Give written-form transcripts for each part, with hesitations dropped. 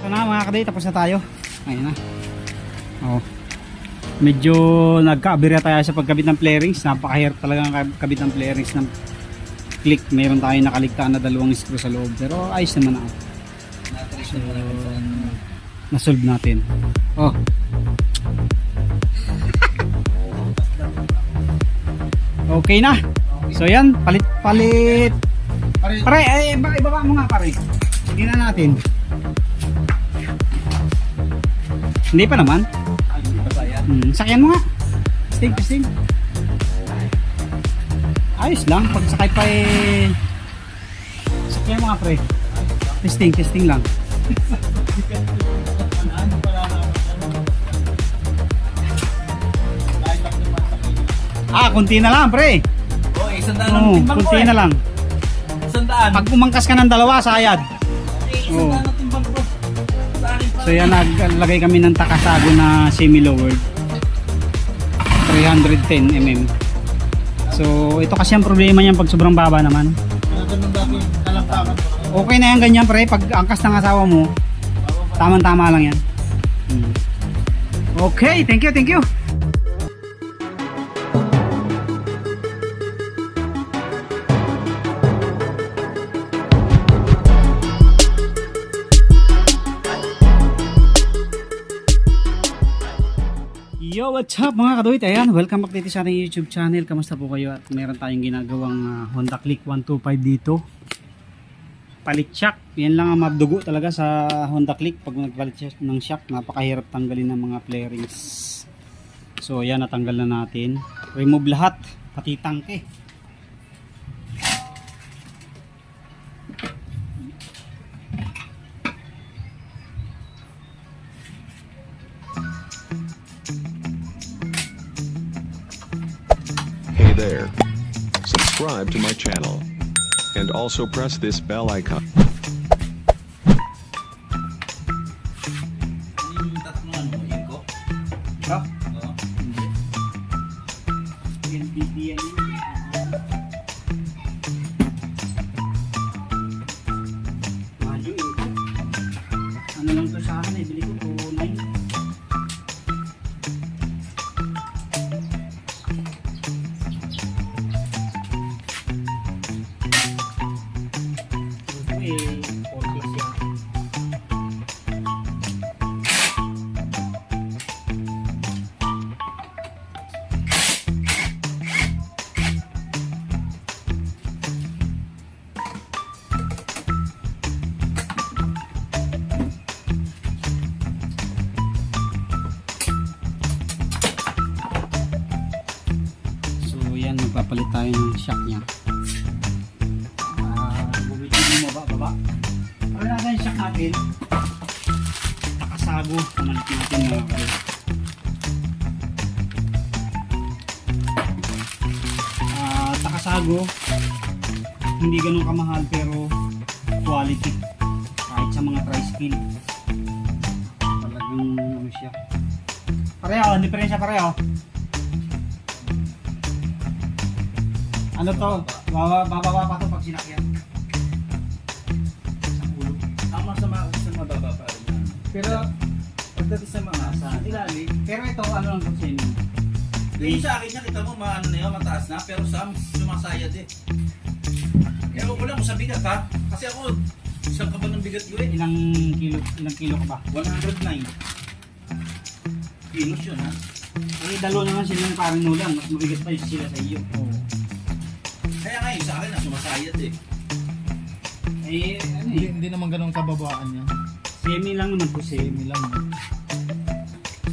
Ito na mga kaday, tapos na tayo. Ayun na. Oh. Medyo nagka-abirya tayo sa pagkabit ng flarings. Napakahirap talaga ang kabit ng flarings ng click. Mayroon tayong nakaligtaan na dalawang screw sa loob. Pero ayos naman ako. So, na-solve natin. Oh. Okay na. So yan, palit. Pare, ibaba mo nga pare. Sige na natin. Hindi pa naman. Sakyan mo nga. Testing. Ayos lang. Pag sakay pa sakyan mo nga pre. Testing lang. Kunti na lang pre. Isang daan ang timbang ko kunti na lang. Isang daan. Pag umangkas ka ng dalawa, sayad. Isang daan ang timbang ko. Sa akin pa. So yan, naglagay kami ng takasago na semi-lowered 310 mm. So ito kasi ang problema niyan pag sobrang baba naman. Ganun dati kalampakan. Okay na yan ganyan pre, pag angkas ng asawa mo, tamang-tama lang yan. Okay, thank you. Yo, what's up mga kadoit? Ayan, welcome back dito sa ating YouTube channel. Kamusta po kayo? At meron tayong ginagawang Honda Click 125 dito. Palit shock. Yan lang ang mabdugo talaga sa Honda Click. Pag nagpalit ng shock, napakahirap tanggalin ng mga flarings. So yan, natanggal na natin. Remove lahat, pati tangke. Hey there. Subscribe to my channel. And also press this bell icon. Yung tatlong ano, yun ko? Ha? Oo. NBD yan yun. Mayo yun. Ano lang to sa akin bili ko 2.9. Magpapalit tayo ng shock niya. Bumiti mo baba. Ano na yung shock natin? Takasago. Pamalit natin mga kayo. Takasago. Hindi ganun kamahal pero quality. Kahit sa mga tri-skill. Talagang ano siya. Pareho, diferensya pareho. Ano to? Bababa pa to pag sinakyan. Sa ulo. Ang masama sa mababa pa rin yan. Pero pagdating sa mga sa ilalim, Pero ito, ano lang to sa'yo? yung sa akin niya, kita mo maano na yun, mataas na, pero sa amin sumasayad eh. Ewan ko lang kung sa bigat ha, kasi ako, isang ka ba ng bigat ko eh? Ilang kilo ka ba? 109 kilos yun ha. Dalawa naman sila ng parang nulang, mas mabigat pa yung sila sa iyo. Kaya ngayon sa akin na sumasayad eh. Ano Hindi naman ganun kababaan niya. semi lang naman po semi. Semi lang.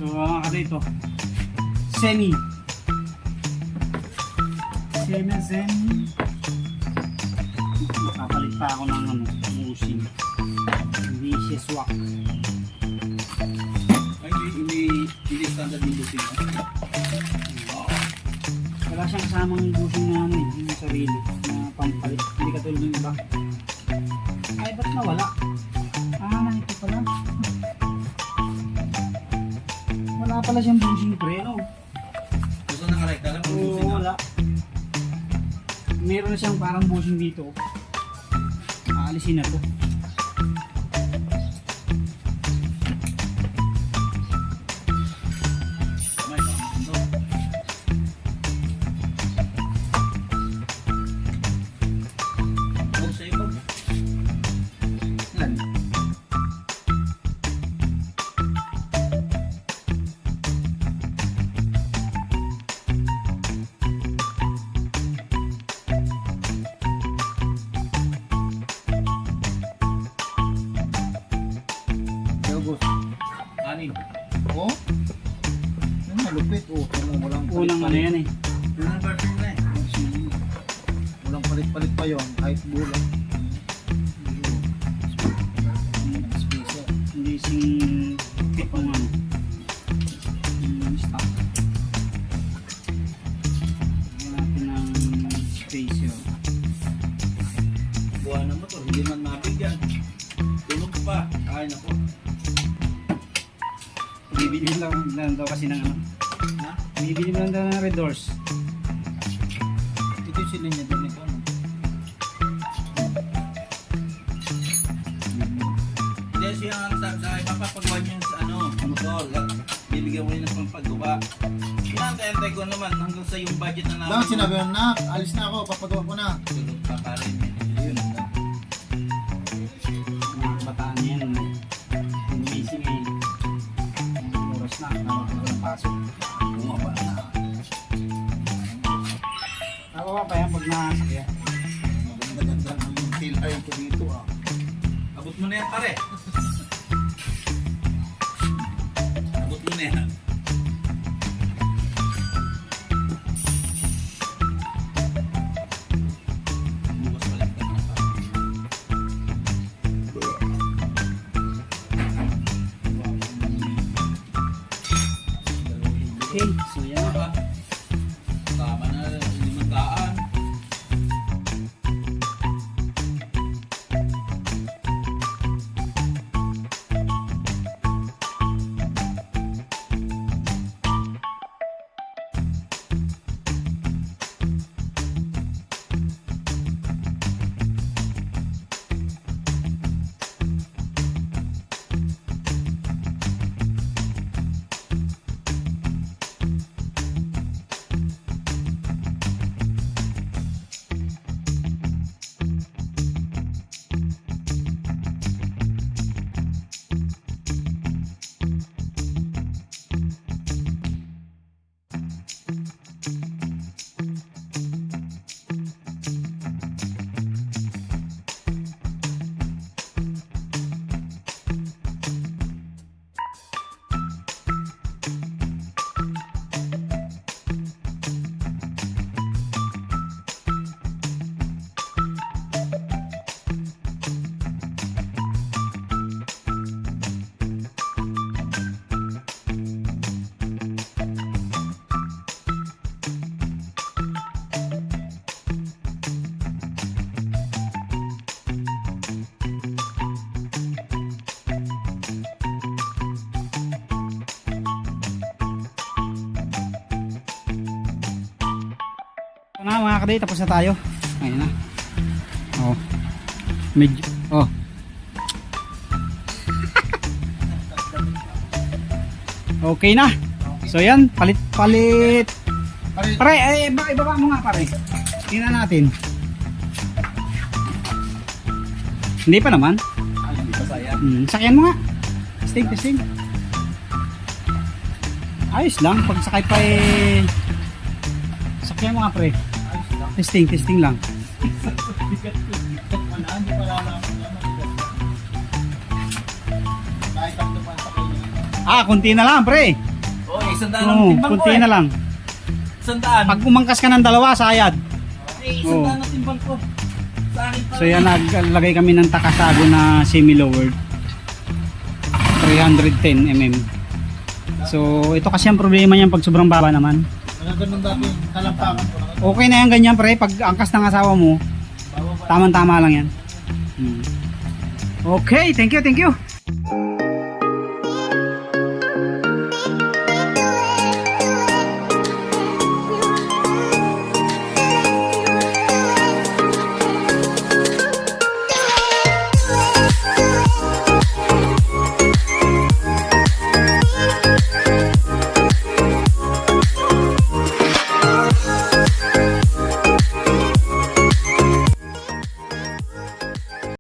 So, ano ito? Semi. Nakapalit pa ako ng musing. Hindi siya swak. Ay, hindi standard yung buti ha. Wala siyang kasamang busing na yung sarili na pampalit. Hindi katulad ng iba. Ay, ba't nawala? Ito pala. Wala pala siyang busing pre, no? Gusto nakarekta lang yung Oo, buti na. wala. Meron na siyang parang busing dito. Aalisin na to. boss. Anin. Oh? Yung malupit. Oh, walang Unang ano yan eh. Yun ang version na eh. Walang palit-palit pa yun. Kahit bulang. Special. Hindi sing tipong ano. Stock. Lagyan natin ng space yun. Buwan ng motor, hindi man mabigyan. Tulog pa. Ay, naku. Bibili lang daw kasi ng ano. Ha? Bibili lang daw ng red doors. Ito yung sila niya din ito. Ano? Hindi siya ang sabi sa akin, mapapagawa niyo sa ano, motor. Bibigyan mo rin ng pampagawa. Inaantay-antay ko naman hanggang sa yung budget na namin. Bakit sinabi mo na, alis na ako, papagawa ko na. Tulog pa pa rin. Yun. Mga bataan yan. Amazing eh. Oras na. Walang pasok. Bumaba na. Nakawa pa yan pag nasakyan. Maganda ang tail eye ko dito ah. Abot mo na yan pare. Abot mo na yan. Bukas balik ka na pa. Okay, so yan. Diba? Tama na 500. Na mga kaday, tapos na tayo. Ayun na. Oh. Medyo. Oh. Okay na. So yan, palit. Pare, ibaba mo nga pare. Tingnan natin. Hindi pa naman. Ay, hindi pa saya. Sakyan mo nga. Testing. Ayos lang. Pag sakay pa eh. Sakyan mo nga pre. Testing lang. Kunti na lang pre. Oh, 100 ang timbang ko Kunti eh. na lang. 100. Pag umangkas ka ng dalawa, sayad. Eh, 100 ang timbang ko. Sa akin pa. So yan, naglagay kami ng takasago na semi-lowered. 310 mm. So ito kasi ang problema niyan pag sobrang baba naman. Ganun dati, talampakan ko na. Okay na yan ganyan pre, pag angkas ng asawa mo, tamang-tama lang yan. Okay, thank you.